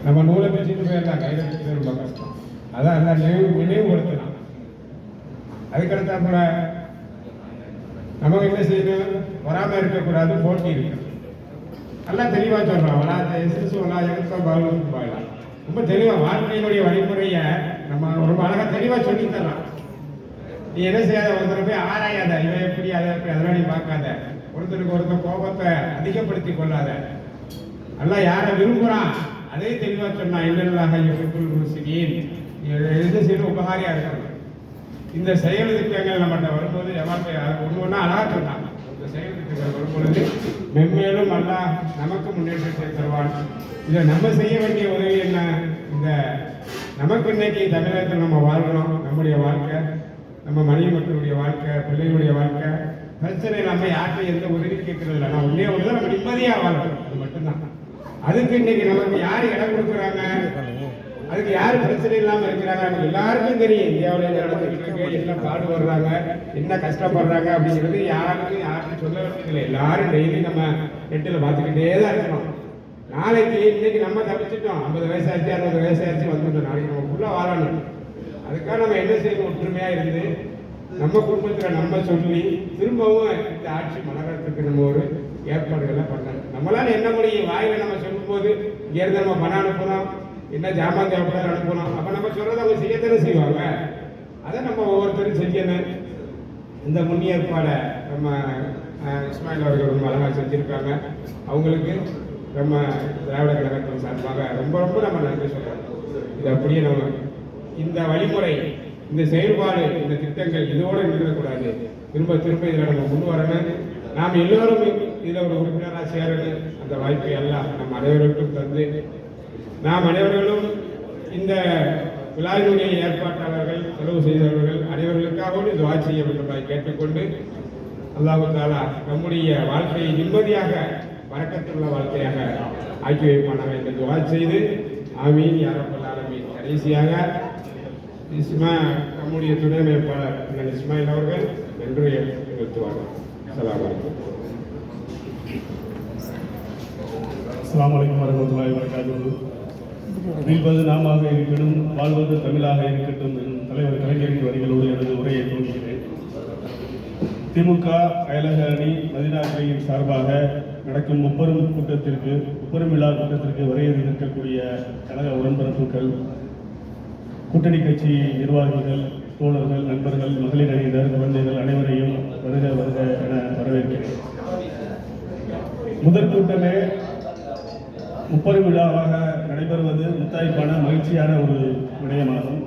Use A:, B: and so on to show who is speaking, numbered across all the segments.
A: நம்ம நூலை வச்சுட்டு போயிடலாம், கையில் வச்சுட்டு ரொம்ப கஷ்டம். அதான் அந்த நினைவுபடுத்தலாம். அதுக்கடுத்தாப்புல நமக்கு என்ன செய்யணும், வராமல் இருக்கக்கூடாது, போட்டி இருக்கணும். நல்லா தெளிவாக சொல்கிறோம். வளாத எசிசு வளா எடுத்தோம் பாலும் பாயலாம். ரொம்ப தெளிவாக வாழ்க்கையினுடைய வழிமுறையை நம்ம ரொம்ப அழகாக தெளிவாக சொல்லித்தரலாம். நீ என்ன செய்யாத, ஒருத்தர் போய் ஆராயாத, இவன் எப்படி அதை எப்படி அதெல்லாம் நீ பார்க்காத. ஒருத்தருக்கு ஒருத்தர் கோபத்தை அதிகப்படுத்தி கொள்ளாத. நல்லா யாரை விரும்புகிறான் அதே தெளிவாக சொன்னான். இல்லைன்னாக எது செய்யணும், உபகாரியாக இருக்கணும். இந்த செயல் திட்டங்கள் நம்மகிட்ட வரும்போது எவ்வளோ ஒன்று ஒன்றா அழகாக சொன்னாங்க. இந்த செயல் திட்டங்கள் வரும்பொழுது மென்மேலும் நல்லா நமக்கு முன்னேற்றத்தை தருவான். இதை நம்ம செய்ய வேண்டிய உதவி என்ன, இந்த நமக்கு இன்னைக்கு தமிழகத்தில் நம்ம வாழ்கிறோம். நம்முடைய வாழ்க்கை, நம்ம மனைவி மக்களுடைய வாழ்க்கை, பிள்ளைகளுடைய வாழ்க்கை பிரச்சனை இல்லாமல் யார்கிட்ட எந்த உதவி கேட்கறது இல்லை. நான் ஒன்றே ஒன்று தான், நம்ம நிம்மதியாக வாழணும். அது மட்டும்தான். அதுக்கு இன்னைக்கு நமக்கு யார் இடம் கொடுக்குறாங்க, அதுக்கு யார் பிரச்சனை இல்லாமல் இருக்கிறாங்க, நமக்கு எல்லாருக்கும் தெரியும். இந்தியாவில் என்ன நடந்துகிட்டு இருக்கு, என்ன பாடுபடுறாங்க, என்ன கஷ்டப்படுறாங்க அப்படிங்கிறது யாருக்கும் சொல்ல வேண்டியதில்லை. எல்லாரும் டெய்லி நம்ம நெட்டில் பார்த்துக்கிட்டே தான் இருக்கணும். நாளைக்கு இன்னைக்கு நம்ம தப்பிச்சிட்டோம், 50 வயசாச்சு 60 வயசாச்சு வந்துட்டோம். நாளைக்கு நம்ம ஃபுல்லாக வாழணும். அதுக்காக நம்ம என்ன செய்யணும், ஒற்றுமையாக இருந்து நம்ம குடும்பத்தில் நம்ம சொல்லி திரும்பவும் இந்த ஆட்சி மலர்றதுக்கு நம்ம ஒரு ஏற்பாடுகளை பண்ணணும். நம்மளால என்ன முடியும், வாயில நம்ம சொல்லும்போது இங்கேருந்து நம்ம பணம் அனுப்பணும், என்ன ஜாமான் தேவைப்படாத அனுப்பணும். அப்போ நம்ம சொல்றதை அவங்க செய்யத்தானே செய்வாங்க. அதை நம்ம ஒவ்வொருத்தரும் செய்யணும். இந்த முன்னேற்பாடை நம்ம இஸ்மாயில் அவர்கள் ரொம்ப அழகாக செஞ்சுருக்காங்க. அவங்களுக்கு நம்ம திராவிட கழகத்தின் சார்பாக ரொம்ப ரொம்ப நம்ம நன்றி சொல்கிறோம். இது அப்படியே நம்ம இந்த வழிமுறை, இந்த செயல்பாடு, இந்த திட்டங்கள் இதோடு நிறுத்தக்கூடாது. திரும்ப திரும்ப இதில் நம்ம முன் வரணும். நாம் எல்லோரும் இதில் ஒரு உறுப்பினராக சேரணும். அந்த வாய்ப்பை எல்லாம் நம் அனைவருக்கும் தந்து நாம் அனைவர்களும் இந்த விழாவினுடைய ஏற்பாட்டாளர்கள், செலவு செய்தவர்கள் அனைவர்களுக்காகவும் துவா செய்ய வேண்டும் கேட்டுக்கொண்டு, அல்லாஹ் தஆலா நம்முடைய வாழ்க்கையை நிம்மதியாக வரக்கத்துள்ள வாழ்க்கையாக ஆக்கி வைப்பானாக என்று துவா செய்து ஆமீன் யா ரப்பல் ஆலமீன். கடைசியாக நம்முடைய துணை அமைப்பாளர் இஸ்மாயில் அவர்கள் என்று நிறுத்துவார்கள். அஸ்ஸலாமு அலைக்கும்.
B: அஸ்ஸலாமு அலைக்கும் வரஹ்மத்துல்லாஹி வபரகாத்துஹு. வீழ்வது நாமாக இருக்கட்டும், வாழ்வது தமிழாக இருக்கட்டும் எனும் தலைவர் கலைஞரின் வரிகளோடு எனது உரையை துவங்குகிறேன். திமுக அயலக அணி மதீனா கிளையின் சார்பாக நடக்கும் முப்பெரும் விழா கூட்டத்திற்கு வரையறுத்து நிற்கக்கூடிய கழக உடன்பிறப்புகள், கூட்டணி கட்சி நிர்வாகிகள், தோழர்கள், நண்பர்கள், மகளிர் அணியினர், குழந்தைகள் அனைவரையும் வருக வருக என வரவேற்கிறேன். முதற் கூட்டமே முப்பெரும் விழாவாக நடைபெறுவது முத்தாய்ப்பான மகிழ்ச்சியான ஒரு விடயமாகும்.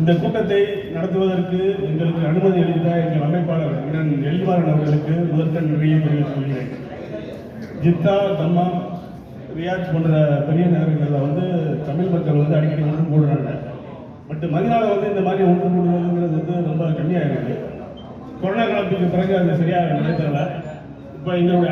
B: இந்த கூட்டத்தை நடத்துவதற்கு எங்களுக்கு அனுமதி அளித்த எங்கள் அமைப்பாளர் அண்ணன் எழில்மாறன் அவர்களுக்கு முதற்கண் நன்றியை தெரிவித்துக் கொள்கிறேன். ஜித்தா, தம்மாம், ரியாத் போன்ற பெரிய நகரங்களில் தமிழ் மக்கள் அடிக்கடி ஒன்று கூடுறாங்க. பட் மதினாவில் இந்த மாதிரி ஒன்று கூடுறதுங்கிறது ரொம்ப கம்மியாக இருக்குது. கொரோனா காலத்துக்கு பிறகு அது சரியாக நடைபெறலை. இப்போ எங்களுடைய